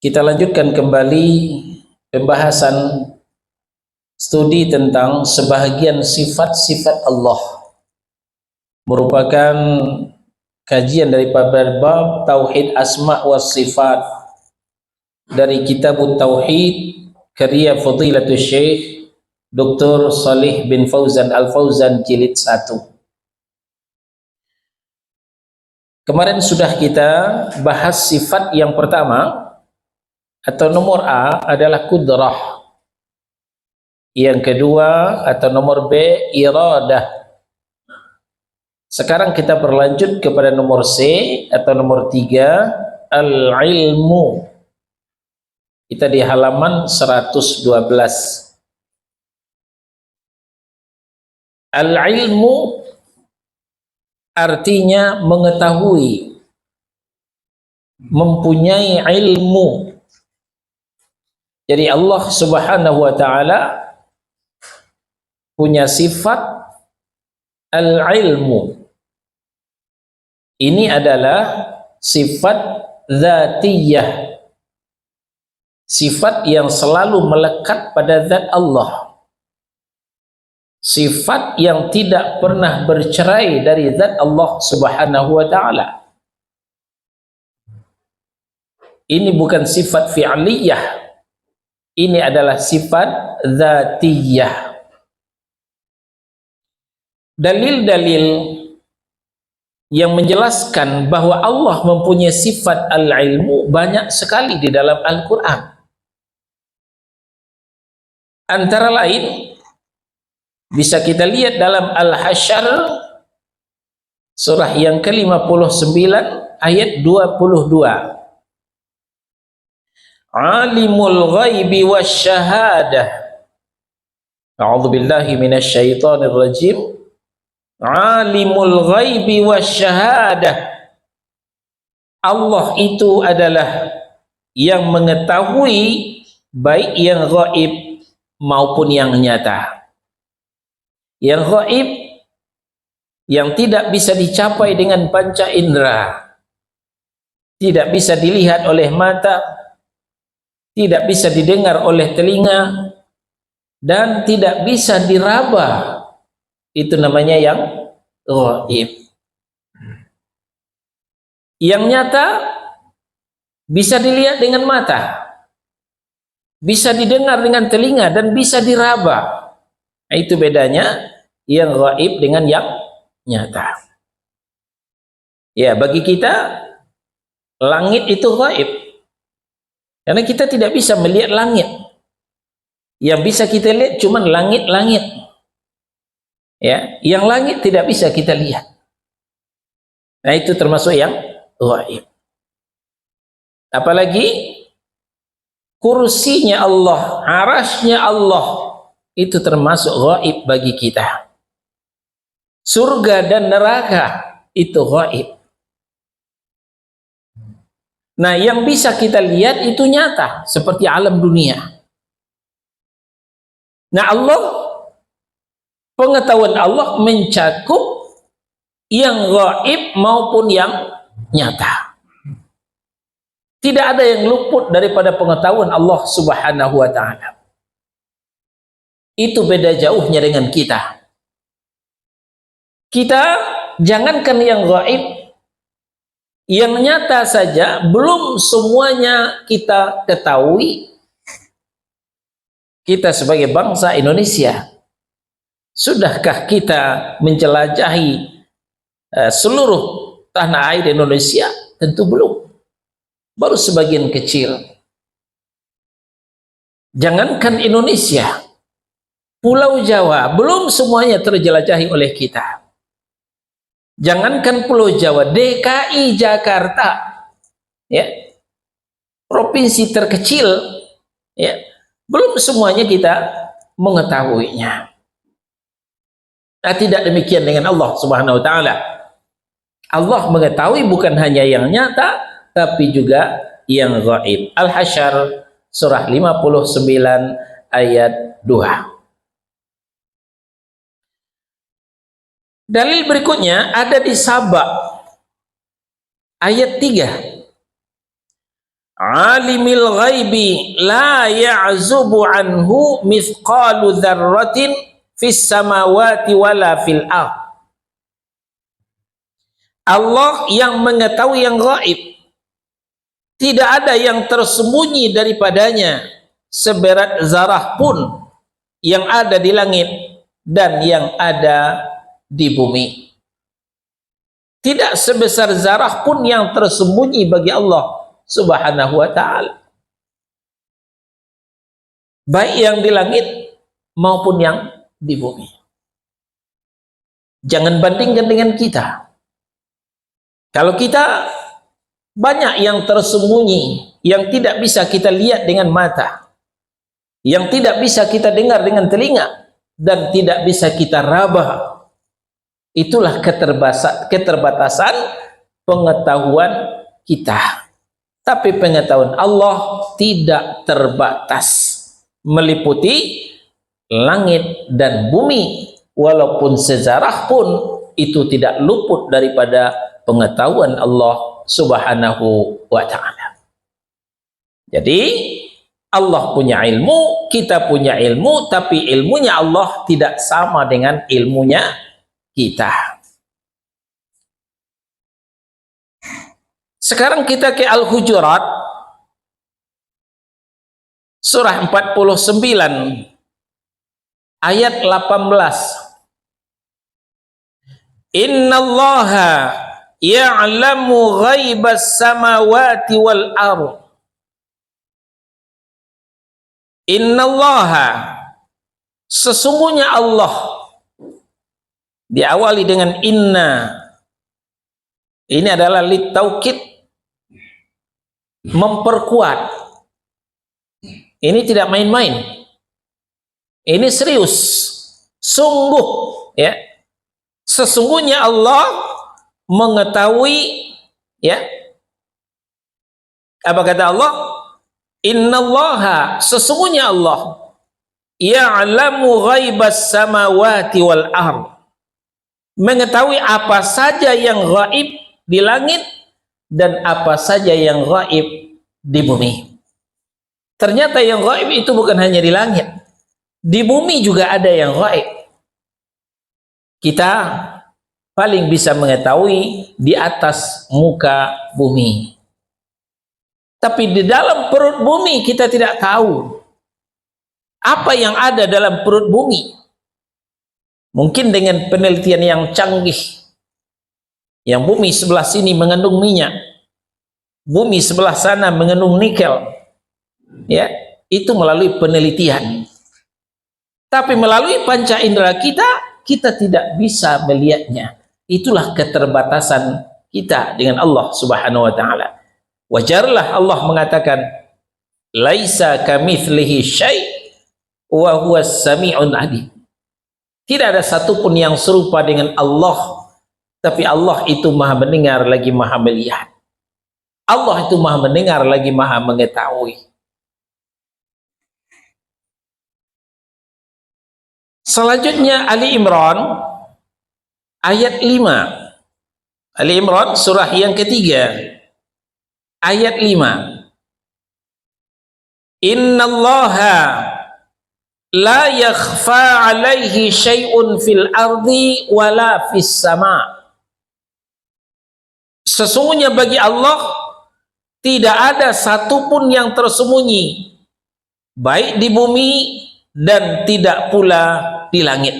Kita lanjutkan kembali pembahasan studi tentang sebahagian sifat-sifat Allah, merupakan kajian daripada bab Tauhid Asma wa Sifat dari Kitab Tauhid karya Fadilatul Syekh Dr. Salih bin Fauzan Al-Fauzan jilid 1. Kemarin sudah kita bahas sifat yang pertama atau nomor A adalah kudrah. Yang kedua atau nomor B iradah. Sekarang kita berlanjut kepada nomor C atau nomor 3 al-ilmu. Kita di halaman 112. Al-ilmu artinya mengetahui, mempunyai ilmu. Jadi Allah Subhanahu wa taala punya sifat al-ilmu. Ini adalah sifat dzatiyah, sifat yang selalu melekat pada zat Allah, sifat yang tidak pernah bercerai dari zat Allah Subhanahu wa taala. Ini bukan sifat fi'liyah, ini adalah sifat dzatiyah. Dalil-dalil yang menjelaskan bahwa Allah mempunyai sifat al-ilmu banyak sekali di dalam Al-Quran. Antara lain bisa kita lihat dalam Al-Hasyr surah yang ke-59 ayat 22. Alimul ghaibi wasyahadah. A'udzubillahi minasyaitonir rajim. Alimul ghaibi wasyahadah. Allah itu adalah yang mengetahui baik yang gaib maupun yang nyata. Yang gaib yang tidak bisa dicapai dengan panca indera, tidak bisa dilihat oleh mata, tidak bisa didengar oleh telinga, dan tidak bisa diraba. Itu namanya yang gaib. Yang nyata bisa dilihat dengan mata, bisa didengar dengan telinga, dan bisa diraba. Nah, itu bedanya yang gaib dengan yang nyata. Ya, bagi kita langit itu gaib, karena kita tidak bisa melihat langit. Yang bisa kita lihat cuma langit-langit. Ya, yang langit tidak bisa kita lihat. Nah, itu termasuk yang gaib. Apalagi kursinya Allah, arasnya Allah, itu termasuk gaib bagi kita. Surga dan neraka itu gaib. Nah, yang bisa kita lihat itu nyata, seperti alam dunia. Nah, Allah, pengetahuan Allah mencakup yang gaib maupun yang nyata. Tidak ada yang luput daripada pengetahuan Allah Subhanahu wa taala. Itu beda jauhnya dengan kita. Kita jangankan yang gaib, yang nyata saja belum semuanya kita ketahui. Kita sebagai bangsa Indonesia, sudahkah kita menjelajahi seluruh tanah air Indonesia? Tentu belum. Baru sebagian kecil. Jangankan Indonesia, Pulau Jawa belum semuanya terjelajahi oleh kita. Jangankan Pulau Jawa, DKI Jakarta, ya, provinsi terkecil, ya, belum semuanya kita mengetahuinya. Nah, tidak demikian dengan Allah Subhanahu wa taala. Allah mengetahui bukan hanya yang nyata, tapi juga yang gaib. Al-Hasyr surah 59 ayat 2. Dalil berikutnya ada di Saba ayat 3. Alimil ghaibi la ya'zubu anhu mithqalu dzarratin fis samawati wala fil ardh. Allah yang mengetahui yang gaib. Tidak ada yang tersembunyi daripadanya seberat zarah pun yang ada di langit dan yang ada di bumi. Tidak sebesar zarah pun yang tersembunyi bagi Allah Subhanahu wa ta'ala, baik yang di langit maupun yang di bumi. Jangan bandingkan dengan kita. Kalau kita, banyak yang tersembunyi, yang tidak bisa kita lihat dengan mata, yang tidak bisa kita dengar dengan telinga, dan tidak bisa kita raba. Itulah keterbatasan pengetahuan kita. Tapi pengetahuan Allah tidak terbatas, meliputi langit dan bumi. Walaupun sejarah pun itu tidak luput daripada pengetahuan Allah Subhanahu wa ta'ala. Jadi Allah punya ilmu, kita punya ilmu, tapi ilmunya Allah tidak sama dengan ilmunya kita. Sekarang kita ke Al-Hujurat surah 49 ayat 18. Innallaha ya'lamu ghaibas samawati wal ardh. Innallaha, sesungguhnya Allah, diawali dengan inna. Ini adalah litaukid, memperkuat. Ini tidak main-main. Ini serius, sungguh, ya. Sesungguhnya Allah mengetahui, ya. Apa kata Allah? Innallaha, sesungguhnya Allah, ya'lamu ghaibas samawati wal ardh, mengetahui apa saja yang gaib di langit dan apa saja yang gaib di bumi. Ternyata yang gaib itu bukan hanya di langit, di bumi juga ada yang gaib. Kita paling bisa mengetahui di atas muka bumi, tapi di dalam perut bumi kita tidak tahu apa yang ada dalam perut bumi. Mungkin dengan penelitian yang canggih, yang bumi sebelah sini mengandung minyak, bumi sebelah sana mengandung nikel, ya, itu melalui penelitian. Tapi melalui panca indera kita tidak bisa melihatnya. Itulah keterbatasan kita dengan Allah Subhanahu wa ta'ala. Wajarlah Allah mengatakan, laisa kamitslihi syai' wa huwas sami'un alim. Tidak ada satupun yang serupa dengan Allah, tapi Allah itu maha mendengar lagi maha melihat. Allah itu maha mendengar lagi maha mengetahui. Selanjutnya Ali Imran ayat 5. Ali Imran surah yang ketiga ayat 5. Innallaha la yakhfa alaihi syai'un fil ardi wala fis sama. Sesungguhnya bagi Allah tidak ada satupun yang tersembunyi, baik di bumi dan tidak pula di langit.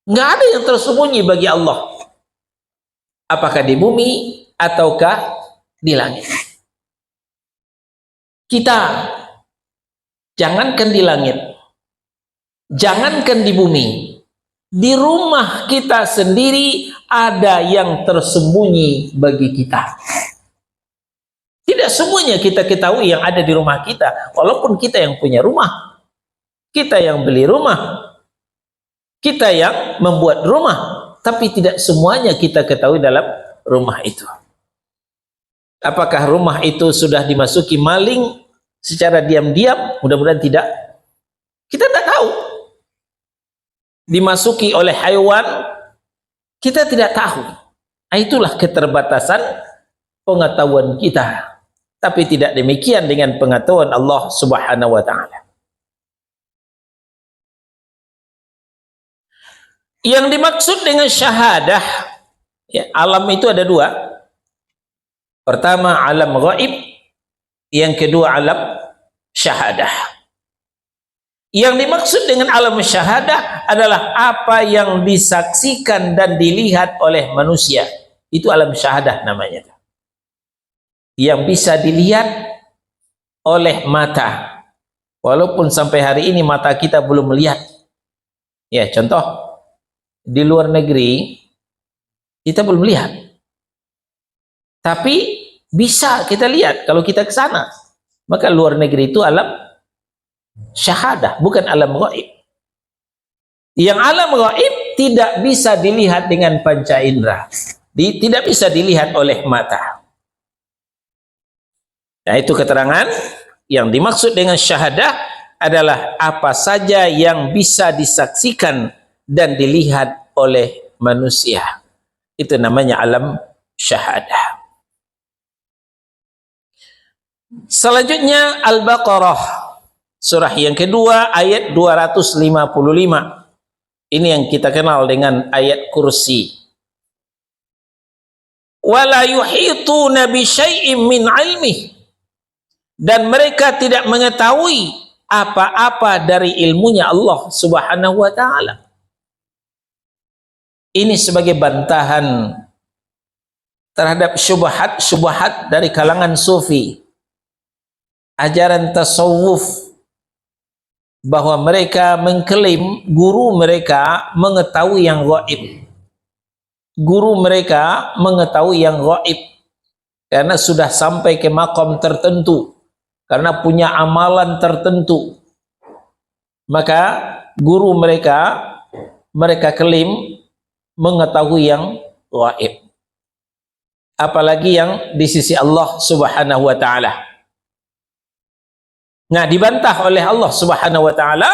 Nggak ada yang tersembunyi bagi Allah, apakah di bumi ataukah di langit. Kita jangankan di langit, jangankan di bumi, di rumah kita sendiri ada yang tersembunyi bagi kita. Tidak semuanya kita ketahui yang ada di rumah kita, walaupun kita yang punya rumah, kita yang beli rumah, kita yang membuat rumah, tapi tidak semuanya kita ketahui dalam rumah itu. Apakah rumah itu sudah dimasuki maling secara diam-diam? Mudah-mudahan tidak. Kita tidak tahu. Dimasuki oleh hewan, kita tidak tahu. Itulah keterbatasan pengetahuan kita. Tapi tidak demikian dengan pengetahuan Allah Subhanahu wa taala. Yang dimaksud dengan syahadah, ya, alam itu ada dua. Pertama alam gaib, yang kedua alam syahadah. Yang dimaksud dengan alam syahadah adalah apa yang disaksikan dan dilihat oleh manusia. Itu alam syahadah namanya. Yang bisa dilihat oleh mata. Walaupun sampai hari ini mata kita belum melihat. Ya, contoh di luar negeri kita belum lihat. Tapi bisa kita lihat kalau kita ke sana. Maka luar negeri itu alam syahadah, bukan alam gaib. Yang alam gaib tidak bisa dilihat dengan panca indera. Tidak bisa dilihat oleh mata. Nah, itu keterangan yang dimaksud dengan syahadah adalah apa saja yang bisa disaksikan dan dilihat oleh manusia. Itu namanya alam syahadah. Selanjutnya Al-Baqarah, surah yang kedua ayat 255. Ini yang kita kenal dengan ayat kursi. Wala yuhituna bi syai'in min 'ilmihi, dan mereka tidak mengetahui apa-apa dari ilmunya Allah Subhanahu wa taala. Ini sebagai bantahan terhadap syubhat-syubhat dari kalangan sufi, ajaran tasawuf, bahwa mereka mengklaim guru mereka mengetahui yang gaib. Guru mereka mengetahui yang gaib karena sudah sampai ke makom tertentu, karena punya amalan tertentu. Maka guru mereka klaim mengetahui yang gaib. Apalagi yang di sisi Allah Subhanahu wa taala. Nah, dibantah oleh Allah Subhanahu wa taala,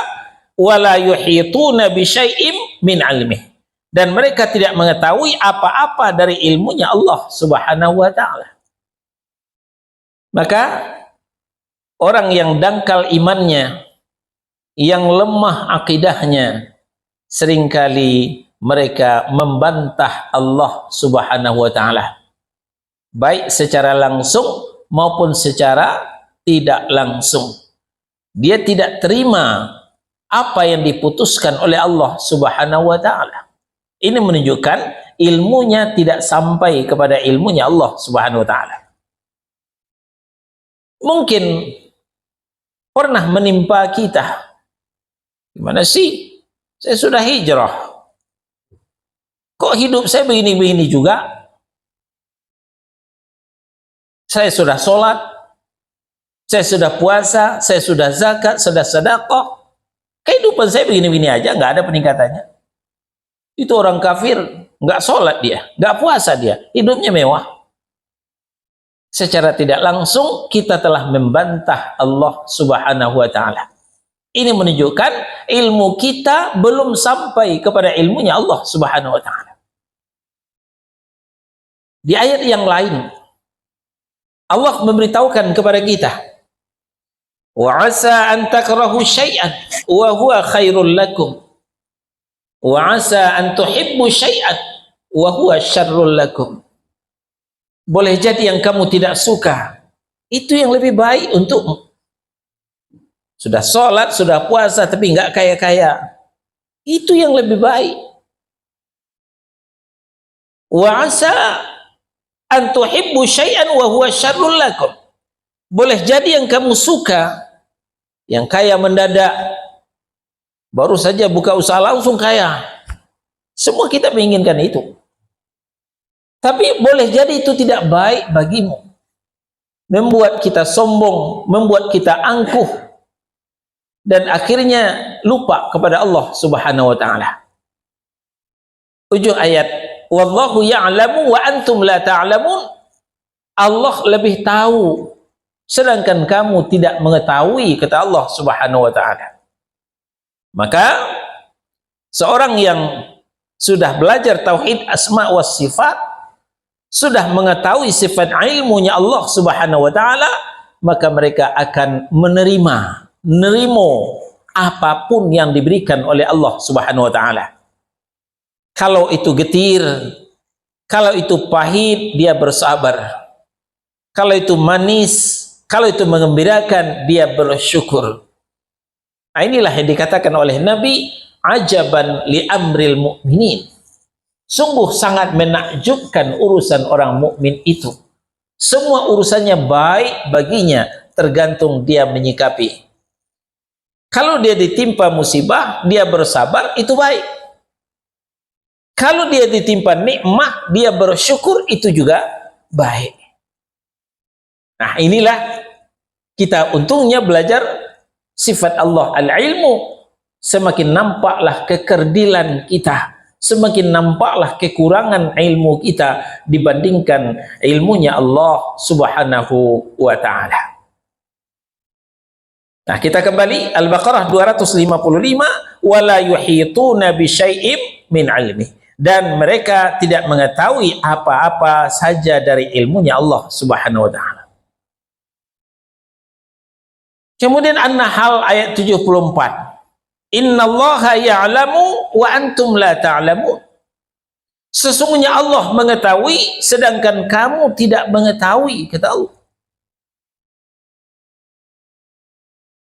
wala yuhituna bi syai'in min 'ilmihi, dan mereka tidak mengetahui apa-apa dari ilmunya Allah Subhanahu wa taala. Maka orang yang dangkal imannya, yang lemah akidahnya, seringkali mereka membantah Allah Subhanahu wa taala, baik secara langsung maupun secara tidak langsung. Dia tidak terima apa yang diputuskan oleh Allah Subhanahu wa taala. Ini menunjukkan ilmunya tidak sampai kepada ilmunya Allah Subhanahu wa taala. Mungkin pernah menimpa kita, gimana sih? Saya sudah hijrah, kok hidup saya begini-begini juga? Saya sudah sholat, saya sudah puasa, saya sudah zakat, sudah sedekah, kehidupan saya begini-begini aja, nggak ada peningkatannya. Itu orang kafir, nggak sholat dia, nggak puasa dia, hidupnya mewah. Secara tidak langsung kita telah membantah Allah Subhanahu wa taala. Ini menunjukkan ilmu kita belum sampai kepada ilmunya Allah Subhanahu wa taala. Di ayat yang lain Allah memberitahukan kepada kita, wa asa an takrahu syai'an wa huwa khairul lakum, wa asa an tuhibbu syai'an wa huwa syarrul lakum. Boleh jadi yang kamu tidak suka itu yang lebih baik untukmu. Sudah sholat, sudah puasa, tapi enggak kaya-kaya, itu yang lebih baik. Wa asa an tuhibbu syai'an wa huwa syarrul lakum. Boleh jadi yang kamu suka, yang kaya mendadak, baru saja buka usaha langsung kaya. Semua kita menginginkan itu. Tapi boleh jadi itu tidak baik bagimu, membuat kita sombong, membuat kita angkuh, dan akhirnya lupa kepada Allah Subhanahu wa taala. Ujung ayat, wallahu ya'lamu wa antum la ta'lamun. Allah lebih tahu sedangkan kamu tidak mengetahui, kata Allah Subhanahu wa taala. Maka seorang yang sudah belajar tauhid asma wa sifat, sudah mengetahui sifat ilmunya Allah Subhanahu wa taala, maka mereka akan menerima apapun yang diberikan oleh Allah Subhanahu wa taala. Kalau itu getir, kalau itu pahit, dia bersabar. Kalau itu manis, kalau itu mengembirakan, dia bersyukur. Nah, inilah yang dikatakan oleh Nabi, ajaban li amril mu'minin. Sungguh sangat menakjubkan urusan orang mukmin itu. Semua urusannya baik baginya, tergantung dia menyikapi. Kalau dia ditimpa musibah, dia bersabar, itu baik. Kalau dia ditimpa nikmat, dia bersyukur, itu juga baik. Nah, inilah kita untungnya belajar sifat Allah al-ilmu. Semakin nampaklah kekerdilan kita, semakin nampaklah kekurangan ilmu kita dibandingkan ilmunya Allah Subhanahu wa ta'ala. Nah, kita kembali Al-Baqarah 255, wala yuhituna bi syai'im min ilmi, dan mereka tidak mengetahui apa-apa saja dari ilmunya Allah Subhanahu wa ta'ala. Kemudian An-Nahl ayat 74, innallaha ya'lamu wa antum la ta'lamun. Sesungguhnya Allah mengetahui sedangkan kamu tidak mengetahui, kata Allah.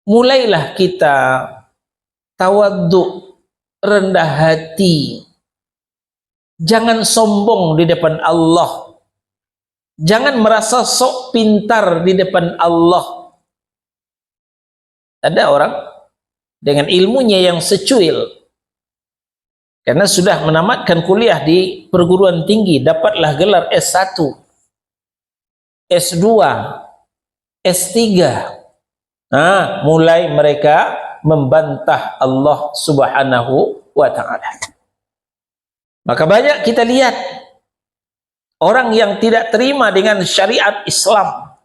Mulailah kita tawadhu, rendah hati. Jangan sombong di depan Allah. Jangan merasa sok pintar di depan Allah. Ada orang dengan ilmunya yang secuil, karena sudah menamatkan kuliah di perguruan tinggi, dapatlah gelar S1, S2, S3. Nah, mulai mereka membantah Allah Subhanahu wa ta'ala. Maka banyak kita lihat orang yang tidak terima dengan syariat Islam,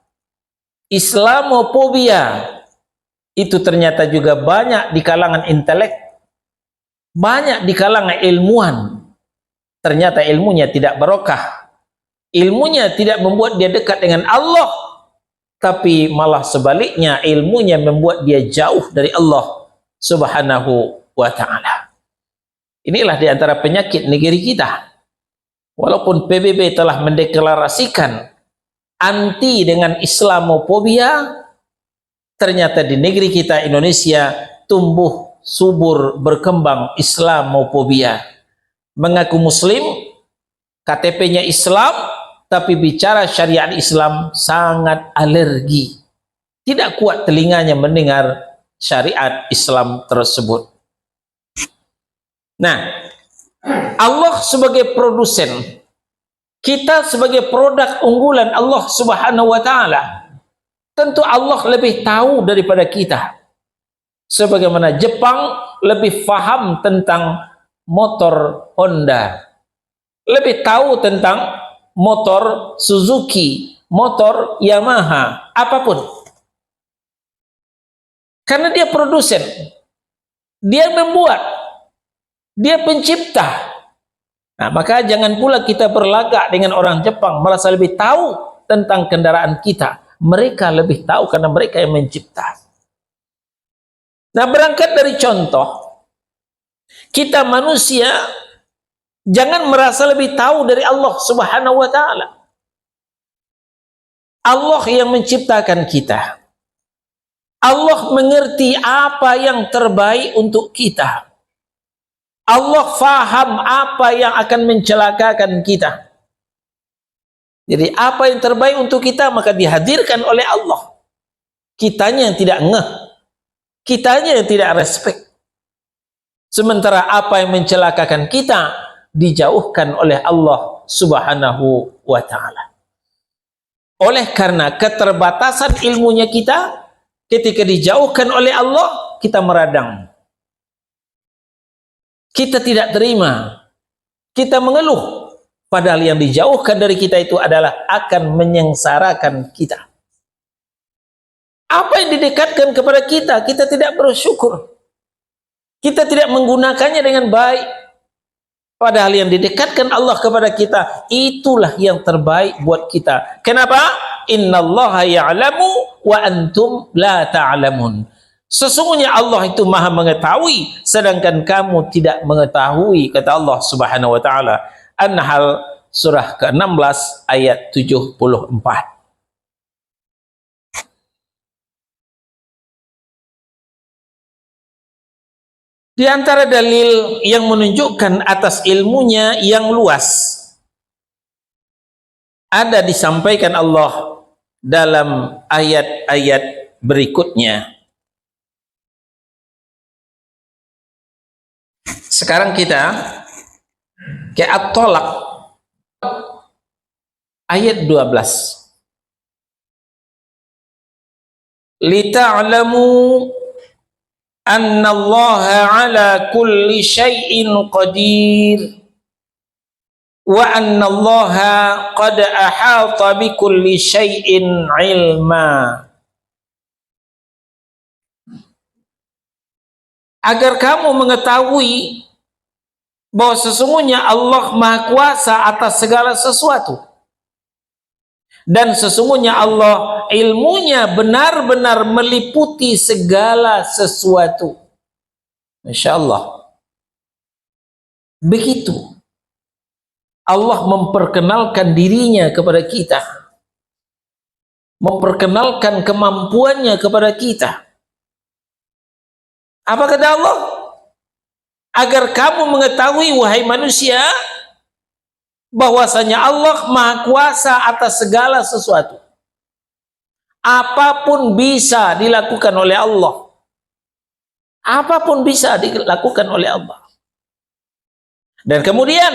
Islamofobia. Itu ternyata juga banyak di kalangan intelek, banyak di kalangan ilmuwan. Ternyata ilmunya tidak barokah, ilmunya tidak membuat dia dekat dengan Allah, tapi malah sebaliknya, ilmunya membuat dia jauh dari Allah Subhanahu wa ta'ala. Inilah di antara penyakit negeri kita. Walaupun PBB telah mendeklarasikan anti dengan Islamofobia, ternyata di negeri kita Indonesia tumbuh subur berkembang Islamofobia. Mengaku muslim, KTP-nya Islam, tapi bicara syariat Islam sangat alergi. Tidak kuat telinganya mendengar syariat Islam tersebut. Nah, Allah sebagai produsen, kita sebagai produk unggulan Allah Subhanahu wa ta'ala, tentu Allah lebih tahu daripada kita. Sebagaimana Jepang lebih paham tentang motor Honda, lebih tahu tentang motor Suzuki, motor Yamaha, apapun. Karena dia produsen, dia membuat, dia pencipta. Nah, maka jangan pula kita berlagak dengan orang Jepang, merasa lebih tahu tentang kendaraan kita. Mereka lebih tahu karena mereka yang mencipta. Nah, berangkat dari contoh, kita manusia jangan merasa lebih tahu dari Allah Subhanahu wa ta'ala. Allah yang menciptakan kita. Allah mengerti apa yang terbaik untuk kita. Allah faham apa yang akan mencelakakan kita. Jadi apa yang terbaik untuk kita maka dihadirkan oleh Allah. Kitanya yang tidak ngeh, kitanya yang tidak respect. Sementara apa yang mencelakakan kita dijauhkan oleh Allah Subhanahu wa ta'ala. Oleh karena keterbatasan ilmunya kita, ketika dijauhkan oleh Allah, kita meradang. Kita tidak terima, kita mengeluh. Padahal yang dijauhkan dari kita itu adalah akan menyengsarakan kita. Apa yang didekatkan kepada kita, kita tidak bersyukur. Kita tidak menggunakannya dengan baik. Padahal yang didekatkan Allah kepada kita, itulah yang terbaik buat kita. Kenapa? Innallaha ya'lamu wa antum la ta'lamun. Sesungguhnya Allah itu maha mengetahui, sedangkan kamu tidak mengetahui, kata Allah subhanahu wa ta'ala. An-Nahl surah ke-16 ayat 74. Di antara dalil yang menunjukkan atas ilmunya yang luas, ada disampaikan Allah dalam ayat-ayat berikutnya. Sekarang kita ke At-Tolak ayat 12. Lita'lamu annallaha ala kulli syai'in qadir wa annallaha qad ahata bi kulli syai'in ilma. Agar kamu mengetahui bahwa sesungguhnya Allah Maha Kuasa atas segala sesuatu, dan sesungguhnya Allah ilmunya benar-benar meliputi segala sesuatu. Masya Allah. Begitu Allah memperkenalkan dirinya kepada kita, memperkenalkan kemampuannya kepada kita. Apa kata Allah? Agar kamu mengetahui, wahai manusia, bahwasanya Allah Maha Kuasa atas segala sesuatu. Apapun bisa dilakukan oleh Allah. Apapun bisa dilakukan oleh Allah. Dan kemudian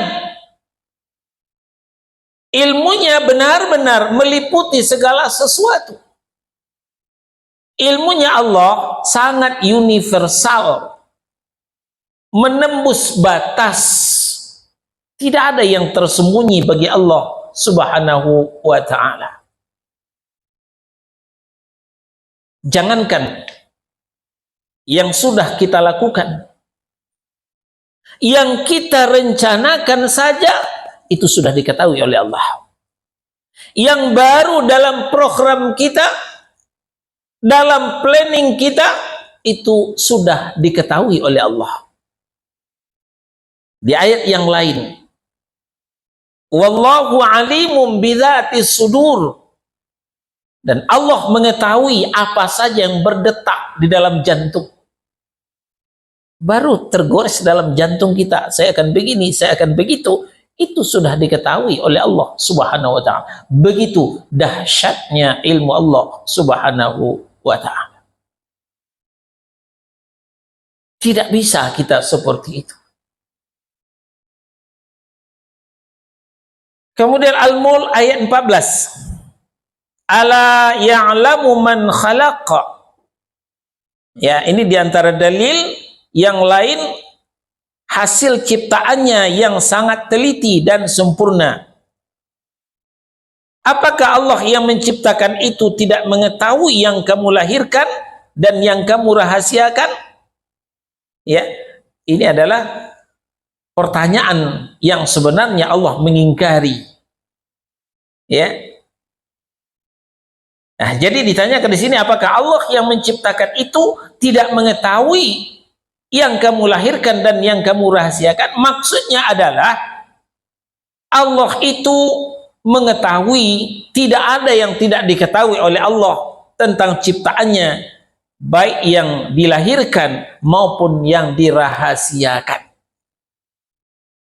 ilmunya benar-benar meliputi segala sesuatu. Ilmunya Allah sangat universal, menembus batas. Tidak ada yang tersembunyi bagi Allah subhanahu wa ta'ala. Jangankan yang sudah kita lakukan, yang kita rencanakan saja, itu sudah diketahui oleh Allah. Yang baru dalam program kita, dalam planning kita, itu sudah diketahui oleh Allah. Di ayat yang lain, wallahu alimun bidzatis sudur, dan Allah mengetahui apa saja yang berdetak di dalam jantung. Baru tergores dalam jantung kita, saya akan begini, saya akan begitu, itu sudah diketahui oleh Allah subhanahu wa ta'ala. Begitu dahsyatnya ilmu Allah subhanahu wa ta'ala. Tidak bisa kita seperti itu. Kemudian Al-Mulk ayat 14. Ala ya'lamu man khalaqa. Ya, ini diantara dalil yang lain, hasil ciptaannya yang sangat teliti dan sempurna. Apakah Allah yang menciptakan itu tidak mengetahui yang kamu lahirkan dan yang kamu rahasiakan? Ya, ini adalah pertanyaan yang sebenarnya Allah mengingkari. Ya. Nah, jadi ditanyakan di sini, apakah Allah yang menciptakan itu tidak mengetahui yang kamu lahirkan dan yang kamu rahasiakan? Maksudnya adalah Allah itu mengetahui, tidak ada yang tidak diketahui oleh Allah tentang ciptaannya, baik yang dilahirkan maupun yang dirahasiakan.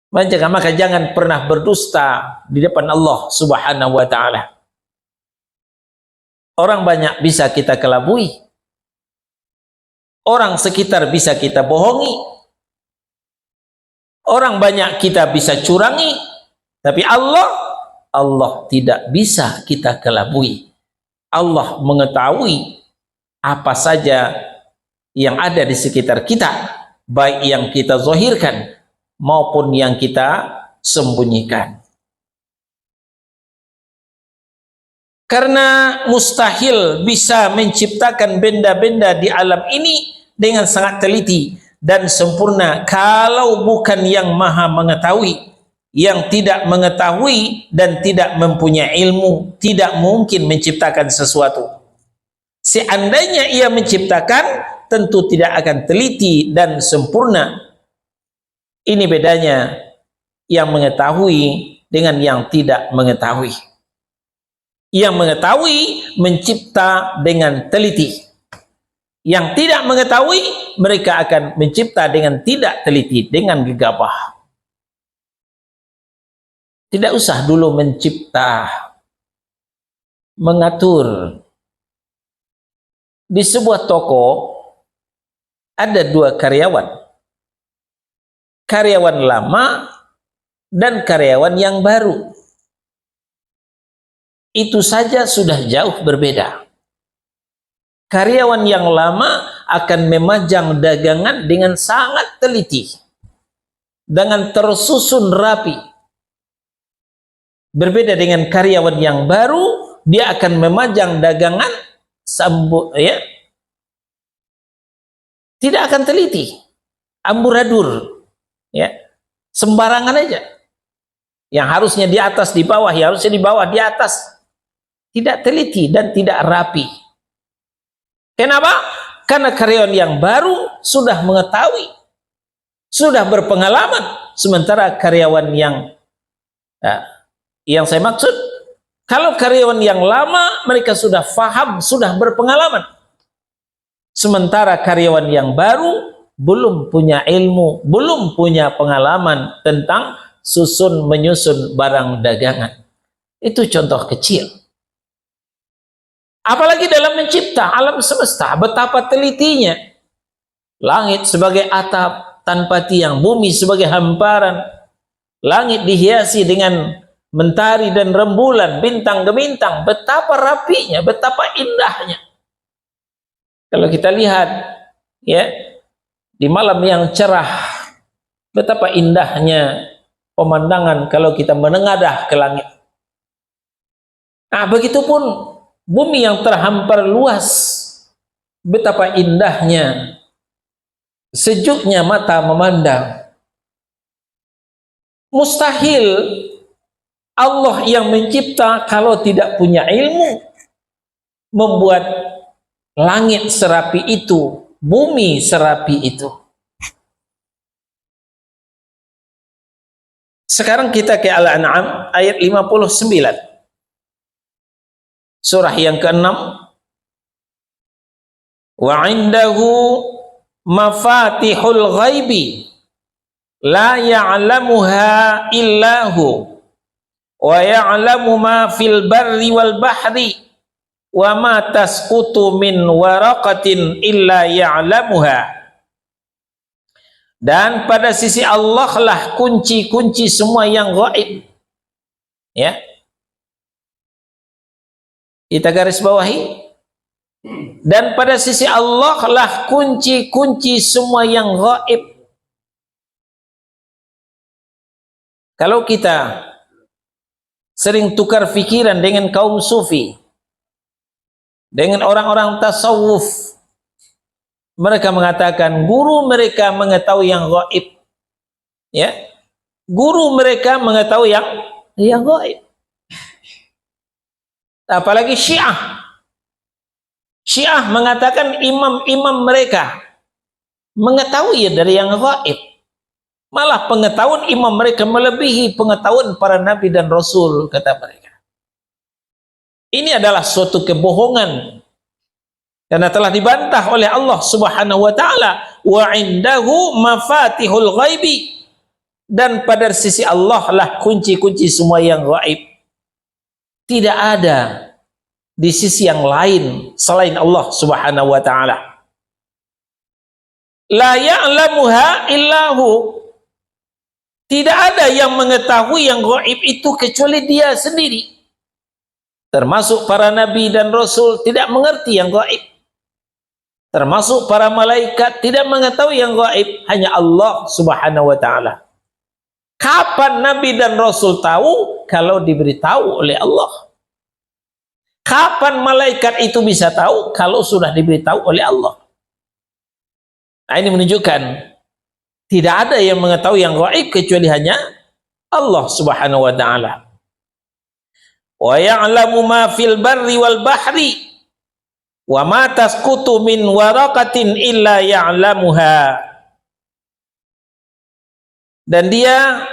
Maka jangan pernah berdusta di depan Allah subhanahu wa ta'ala. Orang banyak bisa kita kelabui, orang sekitar bisa kita bohongi, orang banyak kita bisa curangi, tapi Allah tidak bisa kita kelabui. Allah mengetahui apa saja yang ada di sekitar kita, baik yang kita zahirkan maupun yang kita sembunyikan. Karena mustahil bisa menciptakan benda-benda di alam ini dengan sangat teliti. dan sempurna kalau bukan yang maha mengetahui. Yang tidak mengetahui dan tidak mempunyai ilmu tidak mungkin menciptakan sesuatu. Seandainya ia menciptakan, tentu tidak akan teliti dan sempurna. Ini bedanya yang mengetahui dengan yang tidak mengetahui. Yang mengetahui mencipta dengan teliti. Yang tidak mengetahui, mereka akan mencipta dengan tidak teliti, dengan gegabah. Tidak usah dulu mencipta, mengatur. Di sebuah toko ada 2 karyawan. Karyawan lama dan karyawan yang baru. Itu saja sudah jauh berbeda. Karyawan yang lama akan memajang dagangan dengan sangat teliti, dengan tersusun rapi. Berbeda dengan karyawan yang baru, dia akan memajang dagangan tidak akan teliti, amburadul, ya, sembarangan aja. Yang harusnya di atas di bawah, ya harusnya di bawah di atas. Tidak teliti dan tidak rapi. Kenapa? Karena karyawan yang baru sudah mengetahui, sudah berpengalaman, sementara karyawan yang saya maksud, kalau karyawan yang lama mereka sudah faham, sudah berpengalaman. Sementara karyawan yang baru belum punya ilmu, belum punya pengalaman tentang susun menyusun barang dagangan. Itu contoh kecil. Apalagi dalam mencipta alam semesta, betapa telitinya. Langit sebagai atap tanpa tiang, bumi sebagai hamparan. Langit dihiasi dengan mentari dan rembulan, bintang gemintang, betapa rapinya, betapa indahnya. Kalau kita lihat, ya, di malam yang cerah, betapa indahnya pemandangan kalau kita menengadah ke langit. Nah, begitupun bumi yang terhampar luas, betapa indahnya, sejuknya mata memandang. Mustahil Allah yang mencipta kalau tidak punya ilmu membuat langit serapi itu, bumi serapi itu. Sekarang kita ke Al-An'am ayat 59. Surah yang ke-6. Wa 'indahu mafatihul ghaibi la ya'lamuha illahu wa ya'lamu ma fil barri wal bahri wa ma tasqutu min waraqatin illa ya'lamuha. Dan pada sisi Allah lah kunci-kunci semua yang gaib. Ya. Kita garis bawahi. Dan pada sisi Allah lah kunci-kunci semua yang gaib. Kalau kita sering tukar fikiran dengan kaum sufi, dengan orang-orang tasawuf, mereka mengatakan guru mereka mengetahui yang gaib, ya, guru mereka mengetahui yang gaib. Apalagi Syiah mengatakan imam-imam mereka mengetahui dari yang gaib. Malah pengetahuan imam mereka melebihi pengetahuan para nabi dan rasul, kata mereka. Ini adalah suatu kebohongan karena telah dibantah oleh Allah Subhanahu wa taala, wa 'indahu mafatihul ghaibi, dan pada sisi Allah lah kunci-kunci semua yang gaib. Tidak ada di sisi yang lain selain Allah Subhanahu wa taala. La ya'lamuha illahu. Tidak ada yang mengetahui yang gaib itu kecuali dia sendiri. Termasuk para nabi dan rasul tidak mengerti yang gaib. Termasuk para malaikat tidak mengetahui yang gaib, hanya Allah Subhanahu wa taala. Kapan nabi dan rasul tahu? Kalau diberitahu oleh Allah. Kapan malaikat itu bisa tahu? Kalau sudah diberitahu oleh Allah. Nah, ini menunjukkan tidak ada yang mengetahui yang gaib kecuali hanya Allah Subhanahu wa taala. Wa ya'lamu ma fil barri wal bahri wa ma tasqutu min waraqatin illa ya'lamuha. Dan dia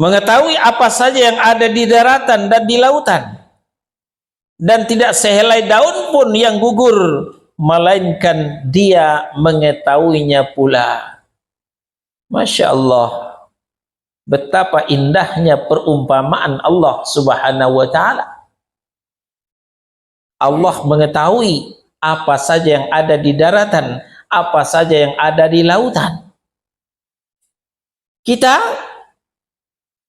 mengetahui apa saja yang ada di daratan dan di lautan, dan tidak sehelai daun pun yang gugur melainkan dia mengetahuinya pula. Masya Allah, betapa indahnya perumpamaan Allah Subhanahu wa taala. Allah mengetahui apa saja yang ada di daratan, apa saja yang ada di lautan. Kita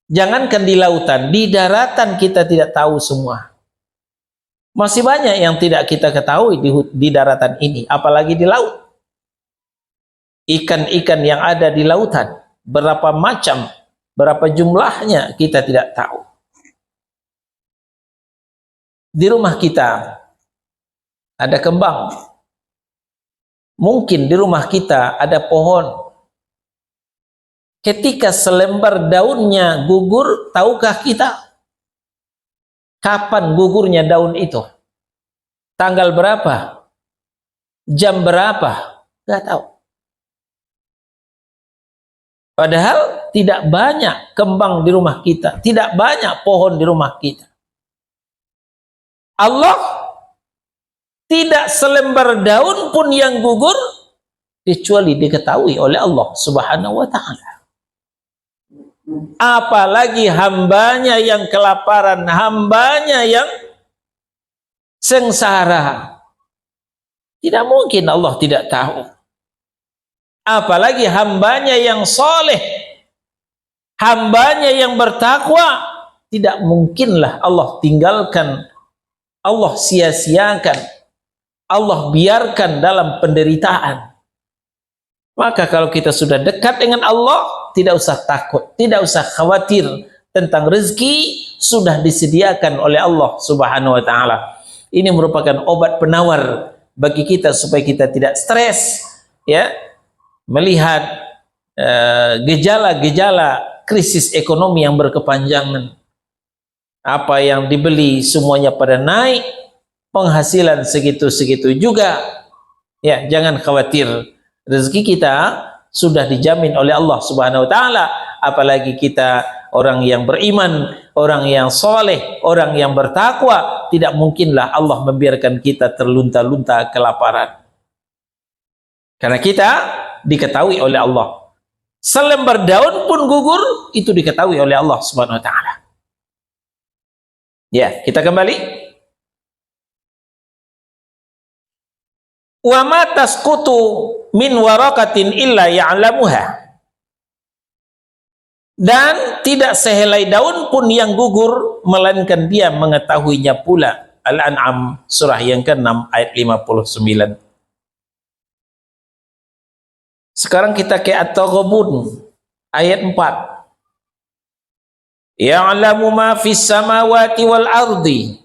jangankan di lautan, di daratan kita tidak tahu semua. Masih banyak yang tidak kita ketahui di daratan ini, apalagi di laut. Ikan-ikan yang ada di lautan, berapa macam, berapa jumlahnya kita tidak tahu. Di rumah kita ada kembang. Mungkin di rumah kita ada pohon. Ketika selembar daunnya gugur, tahukah kita kapan gugurnya daun itu? Tanggal berapa? Jam berapa? Nggak tahu. Padahal tidak banyak kembang di rumah kita, tidak banyak pohon di rumah kita. Allah tidak selembar daun pun yang gugur kecuali diketahui oleh Allah Subhanahu wa taala. Apalagi hambanya yang kelaparan, hambanya yang sengsara. Tidak mungkin Allah tidak tahu. Apalagi hambanya yang soleh, hambanya yang bertakwa, tidak mungkinlah Allah tinggalkan, Allah sia-siakan, Allah biarkan dalam penderitaan. Maka kalau kita sudah dekat dengan Allah, tidak usah takut, tidak usah khawatir tentang rezeki, sudah disediakan oleh Allah Subhanahu wa taala. Ini merupakan obat penawar bagi kita supaya kita tidak stres, ya, melihat gejala-gejala krisis ekonomi yang berkepanjangan. Apa yang dibeli semuanya pada naik, penghasilan segitu-segitu juga. Ya, jangan khawatir. Rezeki kita sudah dijamin oleh Allah Subhanahu wa taala, apalagi kita orang yang beriman, orang yang soleh, orang yang bertakwa, tidak mungkinlah Allah membiarkan kita terlunta-lunta kelaparan. Karena kita diketahui oleh Allah. Selembar daun pun gugur, itu diketahui oleh Allah Subhanahu wa taala. Ya, kita kembali. Wa ma tasqutu min waraqatin illa ya'lamuha. Dan tidak sehelai daun pun yang gugur melainkan dia mengetahuinya pula. Al-An'am surah yang ke-6 ayat 59. Sekarang kita ke At-Taghabun ayat 4. Ya'lamu ma fis samawati wal ardi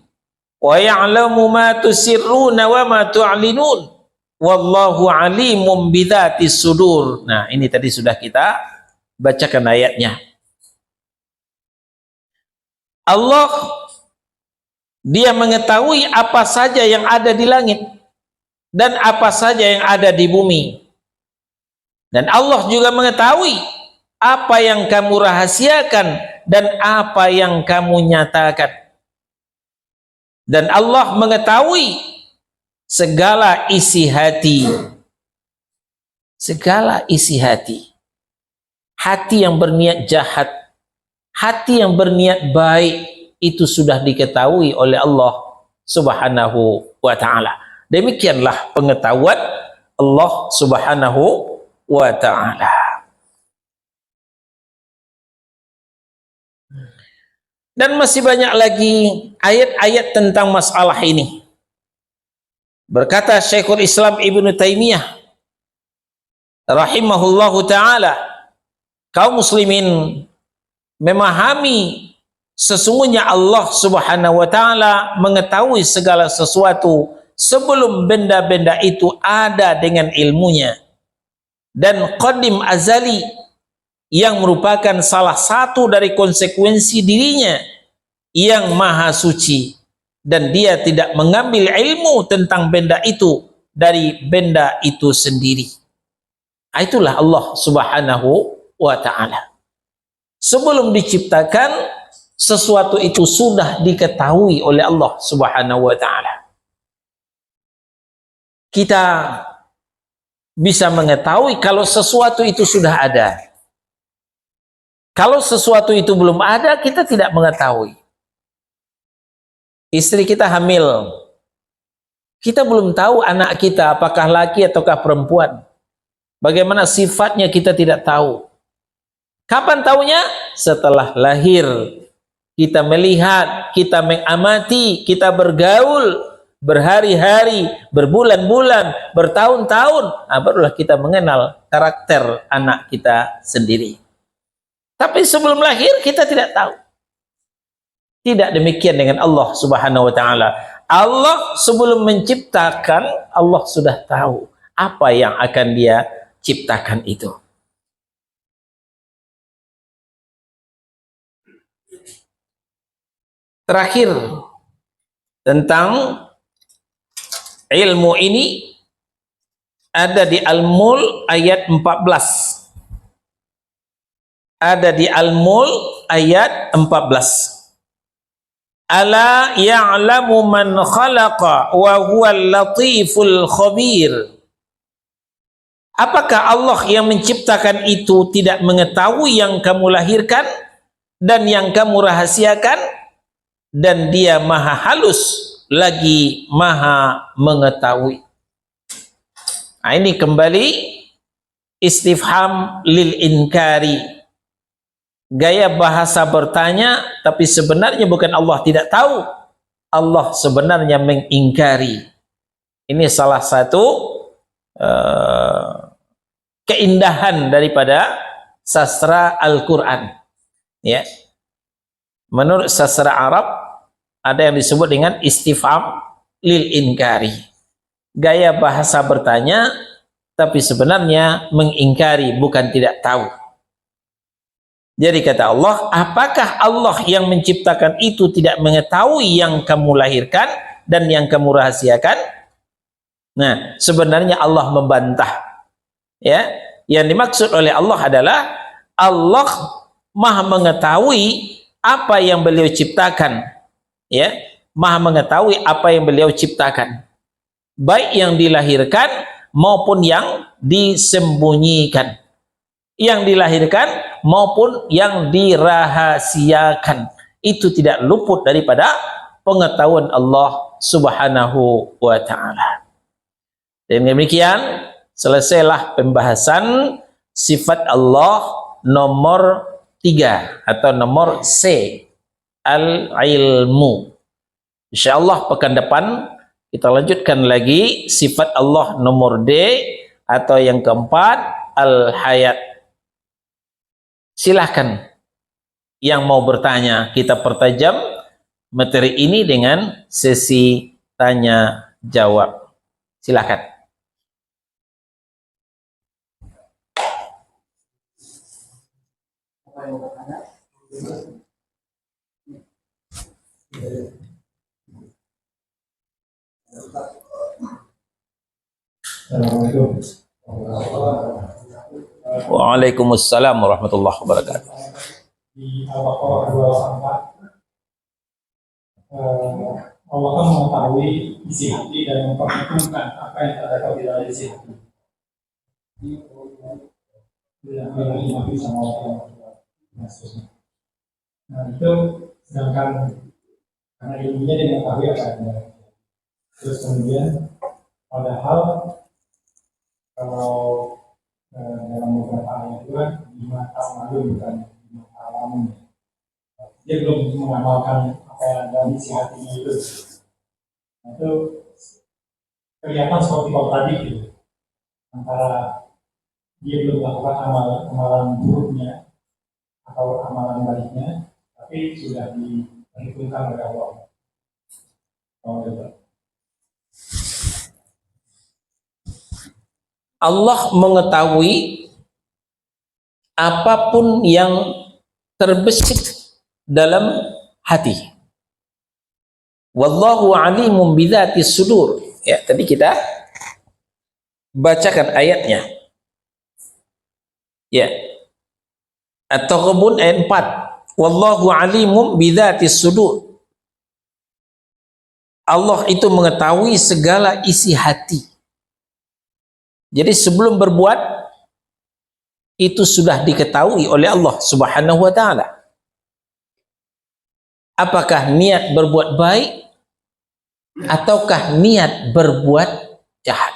wa ya'lamu ma tusirruna wa ma tu'linun. Wallahu alimum bidzatis sudur. Nah, ini tadi sudah kita bacakan ayatnya. Allah, dia mengetahui apa saja yang ada di langit dan apa saja yang ada di bumi. Dan Allah juga mengetahui apa yang kamu rahasiakan dan apa yang kamu nyatakan. Dan Allah mengetahui segala isi hati. Segala isi hati. Hati yang berniat jahat, hati yang berniat baik, itu sudah diketahui oleh Allah Subhanahu wa ta'ala. Demikianlah pengetahuan Allah Subhanahu wa ta'ala. Dan masih banyak lagi ayat-ayat tentang masalah ini. Berkata Syekhul Islam Ibnu Taimiyah rahimahullahu ta'ala, kaum muslimin memahami sesungguhnya Allah Subhanahu wa ta'ala mengetahui segala sesuatu sebelum benda-benda itu ada dengan ilmunya, dan qadim azali yang merupakan salah satu dari konsekuensi dirinya yang maha suci, dan dia tidak mengambil ilmu tentang benda itu dari benda itu sendiri. Itulah Allah Subhanahu wa ta'ala. Sebelum diciptakan, sesuatu itu sudah diketahui oleh Allah Subhanahu wa ta'ala. Kita bisa mengetahui kalau sesuatu itu sudah ada. Kalau sesuatu itu belum ada, kita tidak mengetahui. Istri kita hamil, kita belum tahu anak kita apakah laki ataukah perempuan. Bagaimana sifatnya kita tidak tahu. Kapan tahunya? Setelah lahir. Kita melihat, kita mengamati, kita bergaul berhari-hari, berbulan-bulan, bertahun-tahun, barulah kita mengenal karakter anak kita sendiri. Tapi sebelum lahir kita tidak tahu. Tidak demikian dengan Allah Subhanahu wa ta'ala. Allah sebelum menciptakan, Allah sudah tahu apa yang akan dia ciptakan itu. Terakhir, tentang ilmu ini ada di Al-Mulk ayat 14. Ada di Al-Mulk ayat 14. Ala ya'lamu man khalaqa wa huwal latiful khabir. Apakah Allah yang menciptakan itu tidak mengetahui yang kamu lahirkan dan yang kamu rahasiakan, dan dia maha halus lagi maha mengetahui. Nah, ini kembali istifham lil inkari, gaya bahasa bertanya, tapi sebenarnya bukan Allah tidak tahu, Allah sebenarnya mengingkari. Ini salah satu keindahan daripada sastra Al-Quran. Ya, menurut sastra Arab ada yang disebut dengan istifham lil inkari, gaya bahasa bertanya tapi sebenarnya mengingkari, bukan tidak tahu. Jadi kata Allah, apakah Allah yang menciptakan itu tidak mengetahui yang kamu lahirkan dan yang kamu rahasiakan? Nah, sebenarnya Allah membantah. Ya, yang dimaksud oleh Allah adalah Allah maha mengetahui apa yang beliau ciptakan. Ya, maha mengetahui apa yang beliau ciptakan, baik yang dilahirkan maupun yang disembunyikan, yang dilahirkan maupun yang dirahasiakan, itu tidak luput daripada pengetahuan Allah Subhanahu wa ta'ala. Dan demikian selesailah pembahasan sifat Allah nomor 3 atau nomor C, al-ilmu. Insyaallah pekan depan kita lanjutkan lagi sifat Allah nomor D atau yang keempat, al-hayat. Silahkan yang mau bertanya, kita pertajam materi ini dengan sesi tanya jawab. Silahkan. Assalamualaikum. Waalaikumsalam warahmatullahi wabarakatuh. Di Al-Baqarah 2 Allah kan mengetahui isi hati dan memperhitungkan apa yang terdapat di dalam isi hati. Nah itu sedangkan karena ilmunya dia mengetahui apa yang ada. Terus kemudian padahal kalau dalam beberapa ayat itu kan 5 tahun lalu bukan 5 tahun, dia belum mengamalkan apa yang ada di isi hatinya itu. Nah, itu kelihatan seperti kalau tadi gitu, antara dia belum melakukan amalan buruknya atau amalan baiknya, tapi sudah diperhitungkan oleh Allah. Oh, Allah mengetahui apapun yang terbesit dalam hati. Wallahu alimun bidzatis sudur. Ya, tadi kita bacakan ayatnya. Ya. At-Taghabun ayat 4. Wallahu alimun bidzatis sudur. Allah itu mengetahui segala isi hati. Jadi sebelum berbuat itu sudah diketahui oleh Allah Subhanahu wa taala. Apakah niat berbuat baik ataukah niat berbuat jahat?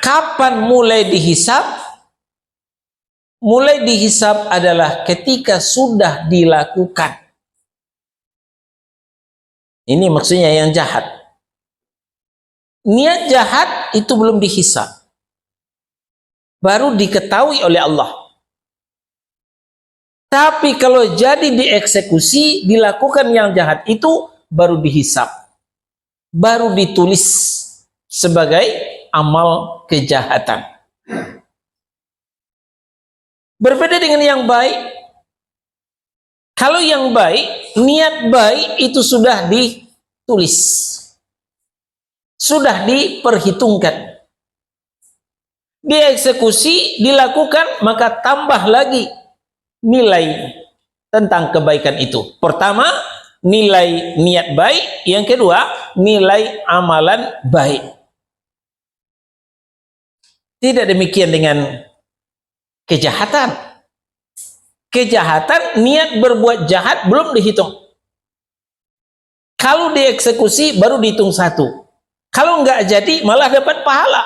Kapan mulai dihisab? Mulai dihisab adalah ketika sudah dilakukan. Ini maksudnya yang jahat. Niat jahat itu belum dihisab. Baru diketahui oleh Allah. Tapi kalau jadi dieksekusi, dilakukan yang jahat itu baru dihisab. Baru ditulis sebagai amal kejahatan. Berbeda dengan yang baik. Kalau yang baik, niat baik itu sudah ditulis. Sudah diperhitungkan. Dieksekusi, dilakukan, maka tambah lagi nilai tentang kebaikan itu. Pertama, nilai niat baik. Yang kedua, nilai amalan baik. Tidak demikian dengan kejahatan. Kejahatan, niat berbuat jahat belum dihitung. Kalau dieksekusi baru dihitung satu. Kalau enggak jadi malah dapat pahala.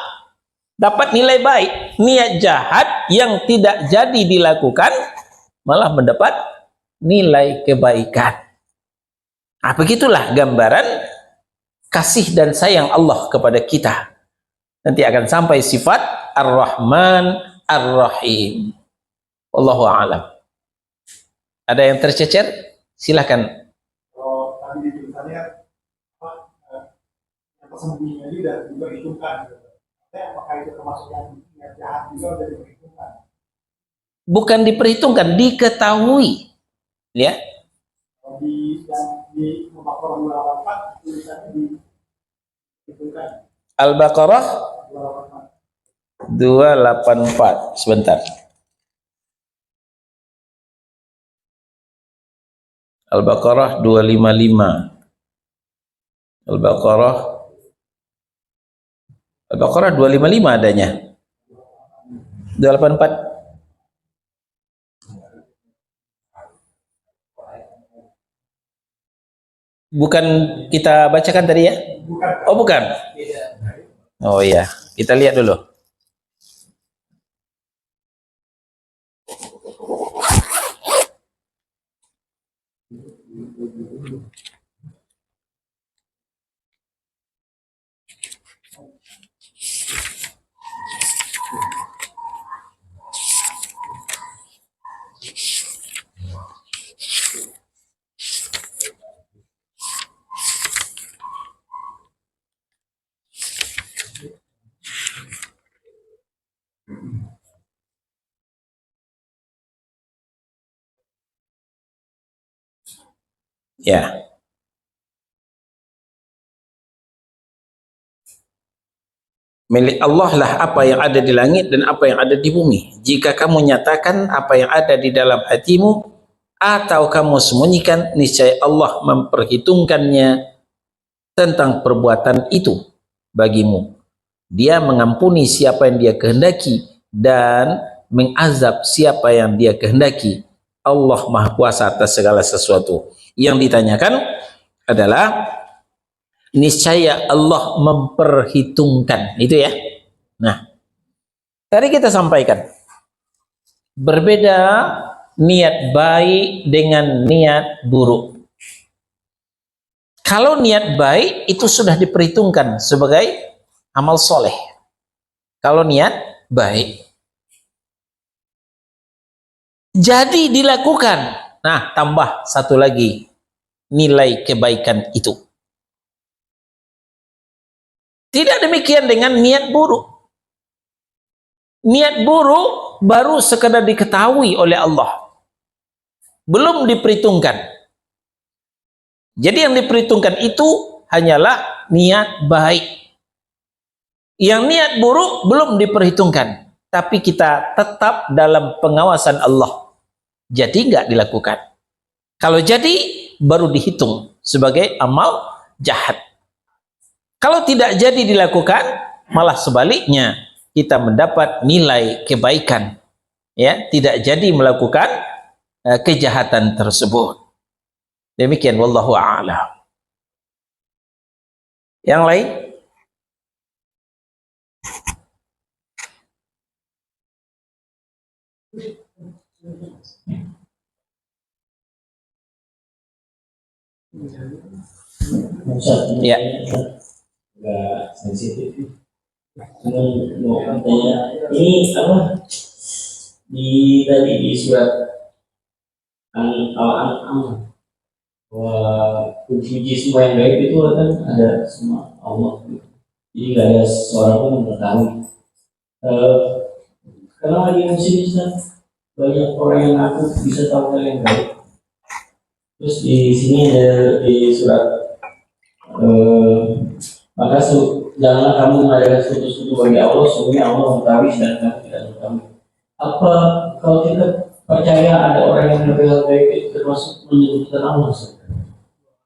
Dapat nilai baik. Niat jahat yang tidak jadi dilakukan malah mendapat nilai kebaikan. Nah, begitulah gambaran kasih dan sayang Allah kepada kita. Nanti akan sampai sifat Ar-Rahman Ar-Rahim. Wallahu a'lam. Ada yang tercecer? Silakan. Kalau tadi di tulisannya yang tersembunyi ini dan juga hitungkan. Apakah itu termasuk yang jahat juga sudah diperhitungkan? Bukan diperhitungkan, diketahui. Ya. Kalau di Al-Baqarah 284 tulisannya dihitungkan. Al-Baqarah 284. Sebentar. Al-Baqarah 255. Al-Baqarah 255 adanya. 284. Bukan kita bacakan tadi ya? Oh, bukan. Oh iya, kita lihat dulu. Ya. Milik Allah lah apa yang ada di langit dan apa yang ada di bumi. Jika kamu nyatakan apa yang ada di dalam hatimu atau kamu sembunyikan, niscaya Allah memperhitungkannya tentang perbuatan itu bagimu. Dia mengampuni siapa yang dia kehendaki dan mengazab siapa yang dia kehendaki. Allah Maha Kuasa atas segala sesuatu. Yang ditanyakan adalah niscaya Allah memperhitungkan, itu ya. Nah, tadi kita sampaikan berbeda niat baik dengan niat buruk. Kalau niat baik itu sudah diperhitungkan sebagai amal soleh. Kalau niat baik jadi dilakukan, nah tambah satu lagi nilai kebaikan itu. Tidak demikian dengan niat buruk. Niat buruk baru sekadar diketahui oleh Allah, belum diperhitungkan. Jadi yang diperhitungkan itu hanyalah niat baik. Yang niat buruk belum diperhitungkan, tapi kita tetap dalam pengawasan Allah. Jadi nggak dilakukan. Kalau jadi, baru dihitung sebagai amal jahat. Kalau tidak jadi dilakukan, malah sebaliknya, kita mendapat nilai kebaikan. Ya, tidak jadi melakukan kejahatan tersebut. Demikian, wallahu a'lam. Yang lain? Ya. Agak sensitif. Cuman mau tanya, ini apa tadi di surat Al-An'am bahwa puji semua yang baik itu kan ada semua Allah. Jadi nggak ada seorang pun yang mengetahui. Karena di Indonesia banyak orang yang aku bisa tahu hal yang baik. Terus di sini ada di surat maka janganlah kamu mengadakan sekutu bagi Allah, sesungguhnya Allah mengetahui dan kamu tidak mengetahui. Apa kalau kita percaya ada orang yang lebih baik itu termasuk menyebutkan Allah?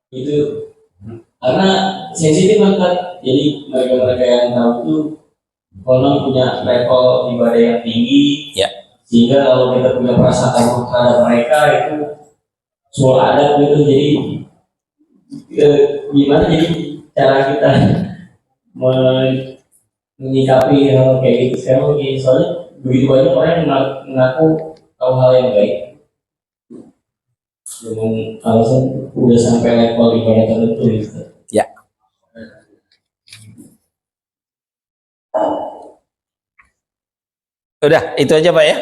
Itu karena sensitif kan, jadi mereka yang tahu itu konon punya level ibadah yang tinggi, ya. Sehingga kalau kita punya perasaan terhadap mereka itu soal adat gitu, jadi gimana jadi cara kita menyikapi hal kayak gitu sekarang lagi, soalnya begitu banyak orang yang mengaku tahu hal yang baik dengan alasan udah sampai level ibadah tertentu gitu. Ya. Udah, itu aja Pak ya?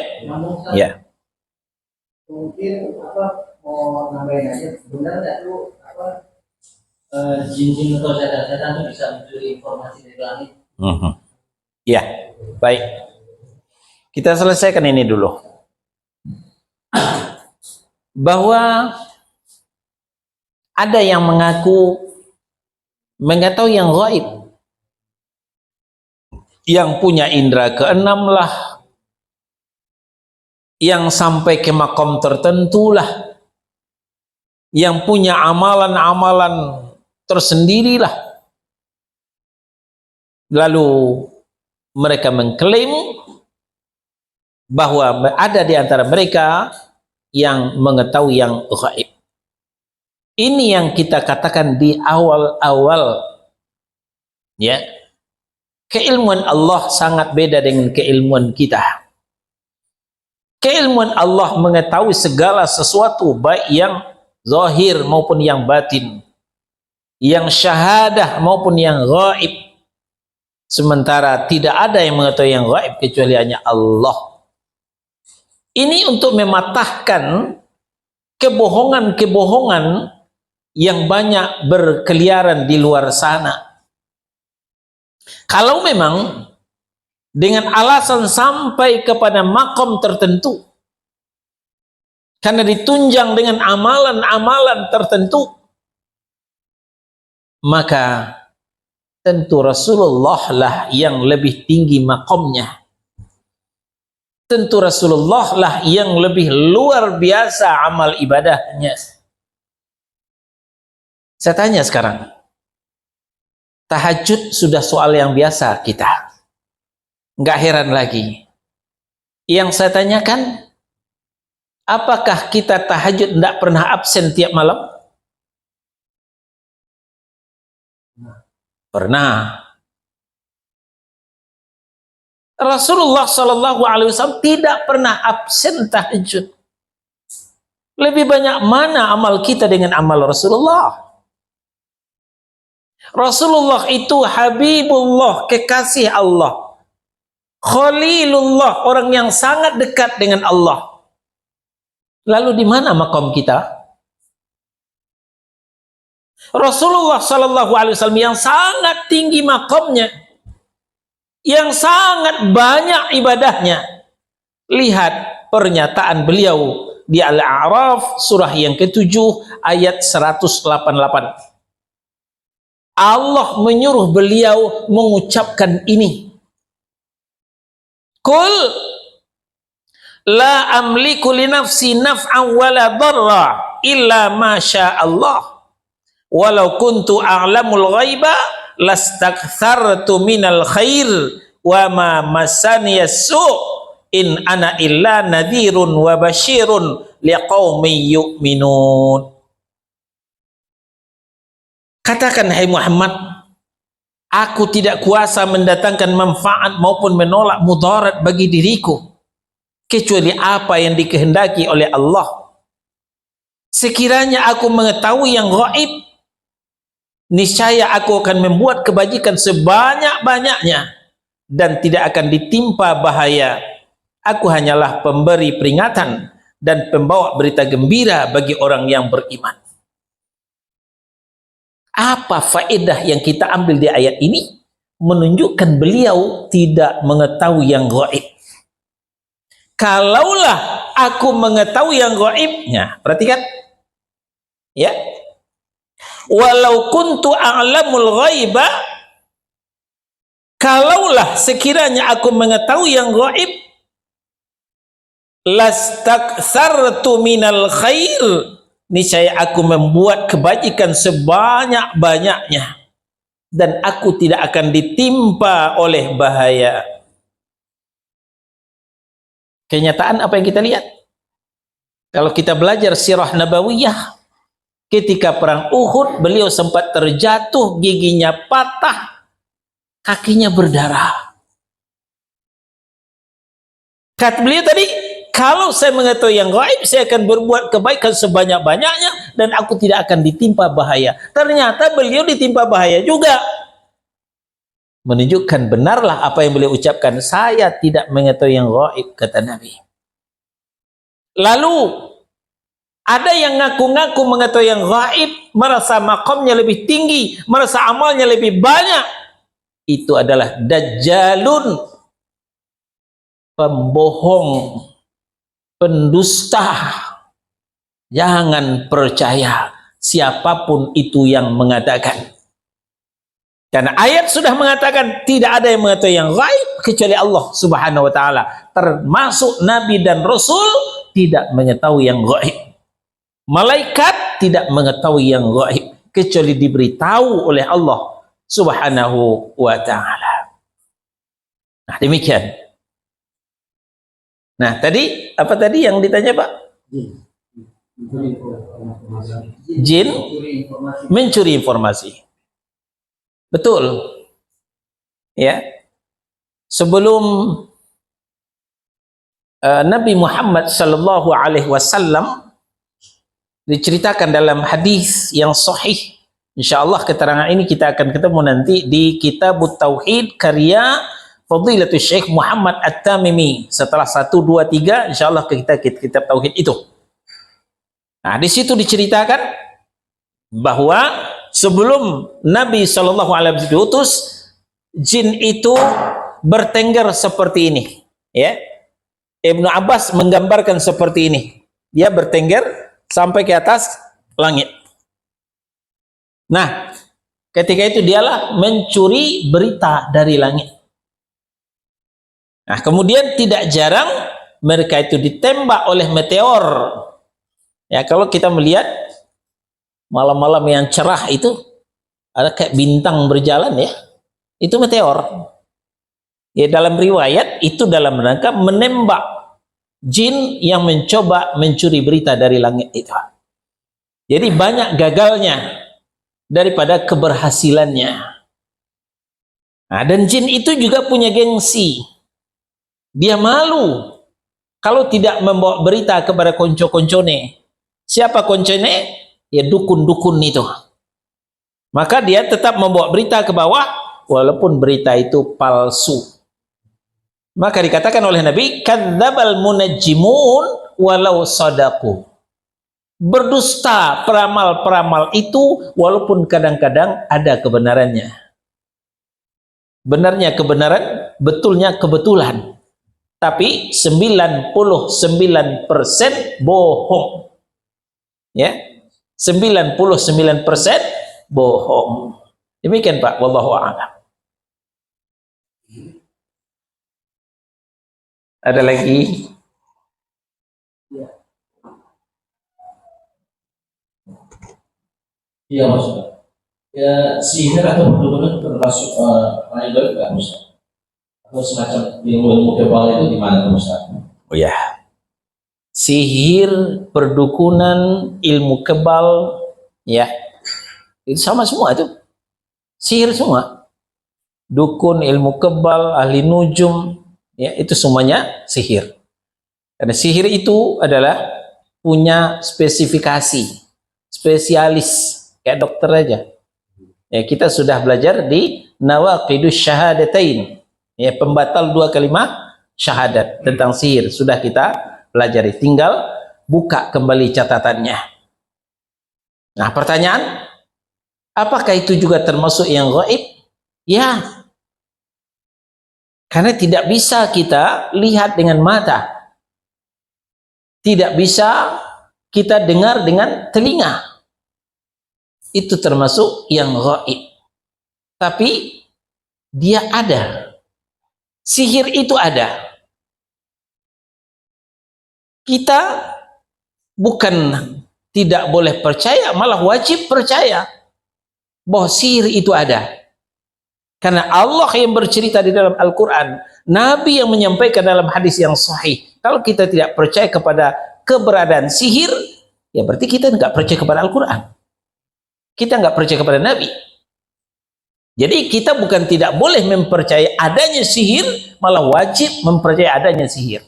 Ya. Mungkin mau nambahin aja, benar nggak tuh jin-jin atau setan-setan itu bisa mencuri informasi dari langit? Ya, baik. Kita selesaikan ini dulu. Bahwa ada yang mengaku mengetahui yang gaib, yang punya indera keenam lah, yang sampai ke makom tertentu lah, yang punya amalan-amalan tersendirilah. Lalu mereka mengklaim bahwa ada di antara mereka yang mengetahui yang gaib. Ini yang kita katakan di awal-awal, ya. Keilmuan Allah sangat beda dengan keilmuan kita. Keilmuan Allah mengetahui segala sesuatu, baik yang zahir maupun yang batin, yang syahadah maupun yang gaib. Sementara tidak ada yang mengetahui yang gaib kecuali hanya Allah. Ini untuk mematahkan kebohongan-kebohongan yang banyak berkeliaran di luar sana. Kalau memang dengan alasan sampai kepada makom tertentu, karena ditunjang dengan amalan-amalan tertentu, maka tentu Rasulullah lah yang lebih tinggi makomnya. Tentu Rasulullah lah yang lebih luar biasa amal ibadahnya. Saya tanya sekarang, tahajud sudah soal yang biasa kita, nggak heran lagi. Yang saya tanyakan, apakah kita tahajud tidak pernah absen tiap malam? Pernah. Rasulullah SAW tidak pernah absen tahajud. Lebih banyak mana amal kita dengan amal Rasulullah? Rasulullah itu Habibullah, kekasih Allah, Khalilullah, orang yang sangat dekat dengan Allah. Lalu di mana makom kita? Rasulullah Sallallahu Alaihi Wasallam yang sangat tinggi makamnya, yang sangat banyak ibadahnya. Lihat pernyataan beliau di Al-A'raf surah yang ke-7 ayat 188. Allah menyuruh beliau mengucapkan ini. Qul la amliku li nafsi naf'an wala darra illa ma syaa Allah. Walau kuntu a'lamul ghaiba lastakthartu minal khair wa ma masaniyas su' in ana illa nadhirun wa basyirun liqaumin yu'minun. Katakan, hai Muhammad, aku tidak kuasa mendatangkan manfaat maupun menolak mudarat bagi diriku kecuali apa yang dikehendaki oleh Allah. Sekiranya aku mengetahui yang gaib, niscaya aku akan membuat kebajikan sebanyak-banyaknya dan tidak akan ditimpa bahaya. Aku hanyalah pemberi peringatan dan pembawa berita gembira bagi orang yang beriman. Apa faedah yang kita ambil di ayat ini? Menunjukkan beliau tidak mengetahui yang gaib. Kalaulah aku mengetahui yang gaibnya, perhatikan ya, walau kuntu a'lamul ghaiba, kalaulah sekiranya aku mengetahui yang gaib, lastakthartu minal khair, niscaya aku membuat kebajikan sebanyak-banyaknya dan aku tidak akan ditimpa oleh bahaya. Kenyataan apa yang kita lihat? Kalau kita belajar sirah nabawiyah, ketika perang Uhud beliau sempat terjatuh, giginya patah, kakinya berdarah. Kata beliau tadi, kalau saya mengetahui yang gaib, saya akan berbuat kebaikan sebanyak-banyaknya dan aku tidak akan ditimpa bahaya. Ternyata beliau ditimpa bahaya juga. Menunjukkan benarlah apa yang beliau ucapkan, saya tidak mengetahui yang gaib, kata Nabi. Lalu ada yang ngaku-ngaku mengetahui yang gaib, merasa makamnya lebih tinggi, merasa amalnya lebih banyak. Itu adalah dajjalun, pembohong, pendusta. Jangan percaya siapapun itu yang mengatakan. Karena ayat sudah mengatakan tidak ada yang mengetahui yang gaib kecuali Allah Subhanahu wa taala. Termasuk nabi dan rasul tidak mengetahui yang gaib. Malaikat tidak mengetahui yang gaib kecuali diberitahu oleh Allah Subhanahu wa taala. Nah, demikian. Nah, tadi apa tadi yang ditanya, Pak? Jin mencuri informasi. Betul. Ya. Sebelum Nabi Muhammad sallallahu alaihi wasallam diceritakan dalam hadis yang sahih. Insyaallah keterangan ini kita akan ketemu nanti di Kitab Tauhid karya Fadilatul Syekh Muhammad At-Tamimi. Setelah 1, 2, 3 insyaallah kita kitab tauhid itu. Nah, di situ diceritakan bahwa sebelum Nabi Shallallahu Alaihi Wasallam diutus, jin itu bertengger seperti ini. Ya, Ibnu Abbas menggambarkan seperti ini. Dia bertengger sampai ke atas langit. Nah, ketika itu dialah mencuri berita dari langit. Nah, kemudian tidak jarang mereka itu ditembak oleh meteor. Ya, kalau kita melihat malam-malam yang cerah itu ada kayak bintang berjalan ya, itu meteor. Ya, dalam riwayat itu dalam rangka menembak jin yang mencoba mencuri berita dari langit itu. Jadi banyak gagalnya daripada keberhasilannya. Nah, dan jin itu juga punya gengsi. Dia malu kalau tidak membawa berita kepada konco-koncone. Siapa koncone? Ya dukun-dukun itu. Maka dia tetap membawa berita ke bawah walaupun berita itu palsu. Maka dikatakan oleh Nabi, kadzdzabal munajjimun walau sadaqu. berdusta peramal-peramal itu, walaupun kadang-kadang ada kebenarannya. Benarnya kebenaran, betulnya kebetulan. Tapi 99% bohong. Ya. 99% bohong. Demikian Pak, wallahu a'lam. Ada lagi? Iya Mas. Ya sihir atau benar-benar termasuk paling baik nggak Mas? Atau semacam ilmu kebal itu di mana Mas? Oh ya. Sihir, perdukunan, ilmu kebal, ya. Itu sama semua itu. Sihir semua. Dukun, ilmu kebal, ahli nujum, ya, itu semuanya sihir. Karena sihir itu adalah punya spesifikasi, spesialis, kayak dokter aja. Ya, kita sudah belajar di Nawaqidus Syahadatain, ya, pembatal 2 kalimat syahadat tentang sihir sudah kita pelajari. Tinggal buka kembali catatannya. Nah, pertanyaan, apakah itu juga termasuk yang gaib? Ya. Karena tidak bisa kita lihat dengan mata. Tidak bisa kita dengar dengan telinga. Itu termasuk yang gaib. Tapi dia ada. Sihir itu ada. Kita bukan tidak boleh percaya, malah wajib percaya bahwa sihir itu ada. Karena Allah yang bercerita di dalam Al-Quran, Nabi yang menyampaikan dalam hadis yang sahih. Kalau kita tidak percaya kepada keberadaan sihir, ya berarti kita nggak percaya kepada Al-Quran. Kita nggak percaya kepada Nabi. Jadi kita bukan tidak boleh mempercayai adanya sihir, malah wajib mempercayai adanya sihir.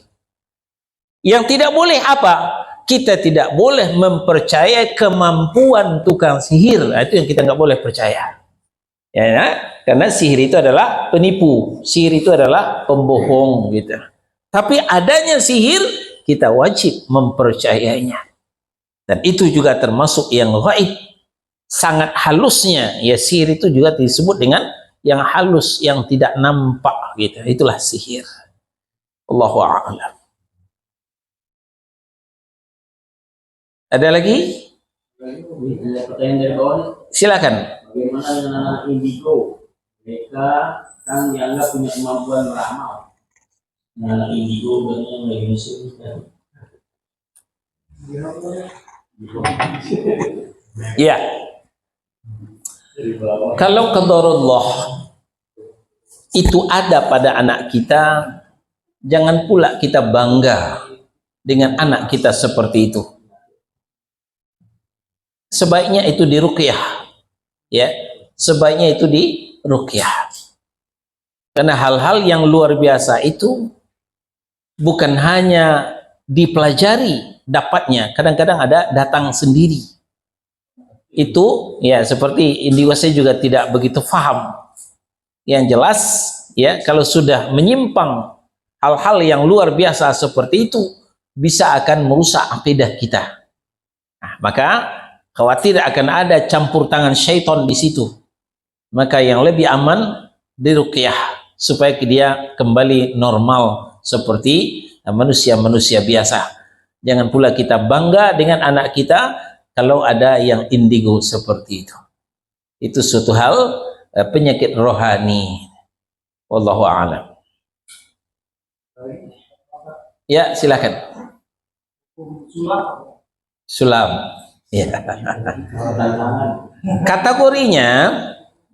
Yang tidak boleh apa? Kita tidak boleh mempercayai kemampuan tukang sihir. Nah, itu yang kita nggak boleh percaya. Ya, karena sihir itu adalah penipu, sihir itu adalah pembohong gitu. Tapi adanya sihir kita wajib mempercayainya. Dan itu juga termasuk yang gaib. Sangat halusnya ya sihir itu juga disebut dengan yang halus, yang tidak nampak gitu. Itulah sihir. Allahu a'lam. Ada lagi? Ada pertanyaan dari bawah. Silakan. Bagaimana dengan anak indigo? Mereka kan dianggap punya kemampuan meramal. Anak indigo banyak yang musuh. Ya. Kalau qadarullah itu ada pada anak kita, jangan pula kita bangga dengan anak kita seperti itu. Sebaiknya itu diruqyah. Ya, sebaiknya itu diruqyah. Karena hal-hal yang luar biasa itu bukan hanya dipelajari dapatnya, kadang-kadang ada datang sendiri. Itu ya seperti indigo saya juga tidak begitu paham. Yang jelas ya kalau sudah menyimpang hal-hal yang luar biasa seperti itu bisa akan merusak akidah kita. Nah, maka khawatir akan ada campur tangan syaitan di situ. Maka yang lebih aman diruqyah supaya dia kembali normal seperti manusia-manusia biasa. Jangan pula kita bangga dengan anak kita kalau ada yang indigo seperti itu. Itu suatu hal penyakit rohani. Wallahu a'lam. Ya, silakan. Sulam. Ya. Kategorinya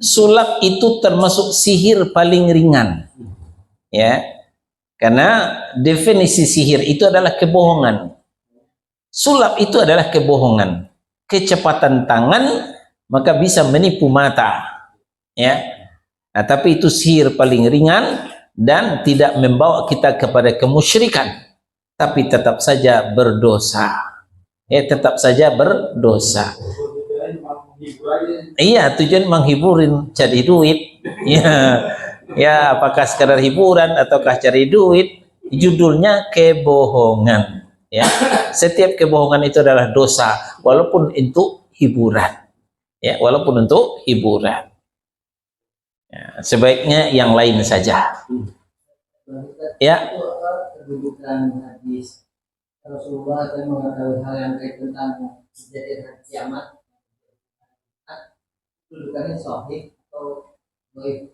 sulap itu termasuk sihir paling ringan. Ya. Karena definisi sihir itu adalah kebohongan. Sulap itu adalah kebohongan. Kecepatan tangan maka bisa menipu mata. Ya. Nah, tapi itu sihir paling ringan dan tidak membawa kita kepada kemusyrikan, tapi tetap saja berdosa. Ya, tetap saja berdosa. Iya, tujuan menghiburin, cari duit. Ya, ya apakah sekadar hiburan ataukah cari duit? Judulnya kebohongan. Ya, setiap kebohongan itu adalah dosa, walaupun untuk hiburan. Ya, walaupun untuk hiburan. Ya, sebaiknya yang lain saja. Ya. Itu kedudukan hadis Rasulullah akan mengetahui hal yang terkait tentang kejadian hari kiamat. Kedudukannya sahih atau baik?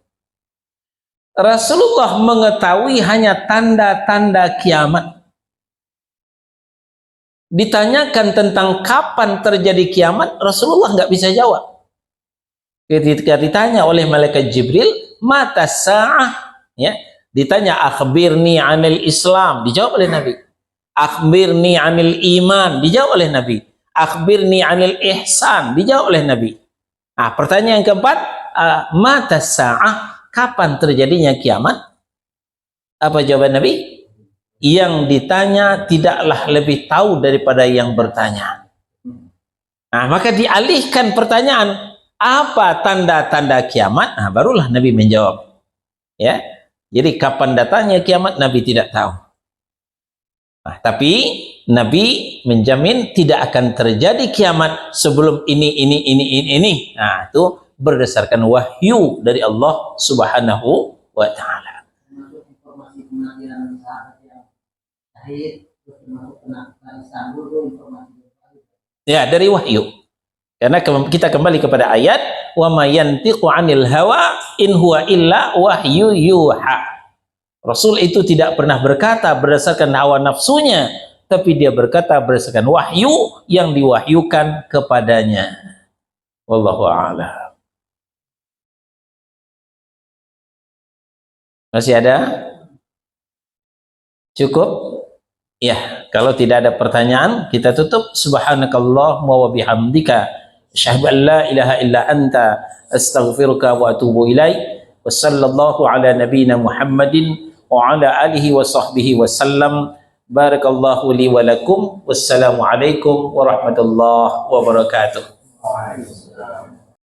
Rasulullah mengetahui hanya tanda-tanda kiamat. Ditanyakan tentang kapan terjadi kiamat, Rasulullah nggak bisa jawab. Ketika ditanya oleh malaikat Jibril, mata sa'ah, ya, ditanya akhbirni anil Islam, dijawab oleh Nabi. Akhbirni anil iman, dijawab oleh Nabi. Akhbirni anil ihsan, dijawab oleh Nabi. Nah, pertanyaan yang keempat, mata sa'ah, kapan terjadinya kiamat? Apa jawaban Nabi? Yang ditanya tidaklah lebih tahu daripada yang bertanya. Nah, maka dialihkan pertanyaan, apa tanda-tanda kiamat? Nah, barulah Nabi menjawab. Ya, jadi kapan datangnya kiamat Nabi tidak tahu. Nah, tapi Nabi menjamin tidak akan terjadi kiamat sebelum ini. Nah, itu berdasarkan wahyu dari Allah Subhanahu wa Ta'ala. Termasuk informasi kematian sahabat yang syahid, termasuk kena Istanbul itu informasi baru. Ya, dari wahyu. Karena kita kembali kepada ayat, wa may yantiqu 'anil hawa in huwa illa wahyu yuha. Rasul itu tidak pernah berkata berdasarkan hawa nafsunya, tapi dia berkata berdasarkan wahyu yang diwahyukan kepadanya. Wallahu a'lam. Masih ada? Cukup? Ya, kalau tidak ada pertanyaan, kita tutup. Subhanakallahumma wa bihamdika asyhadu an la ilaha illa anta astaghfiruka wa atubu ilaik. Wassallallahu ala nabiyyina Muhammadin wa ala alihi wa sahbihi wasallam. Barakallahu li wa lakum. Wassalamu alaikum warahmatullahi wabarakatuh. Waalaikumsalam.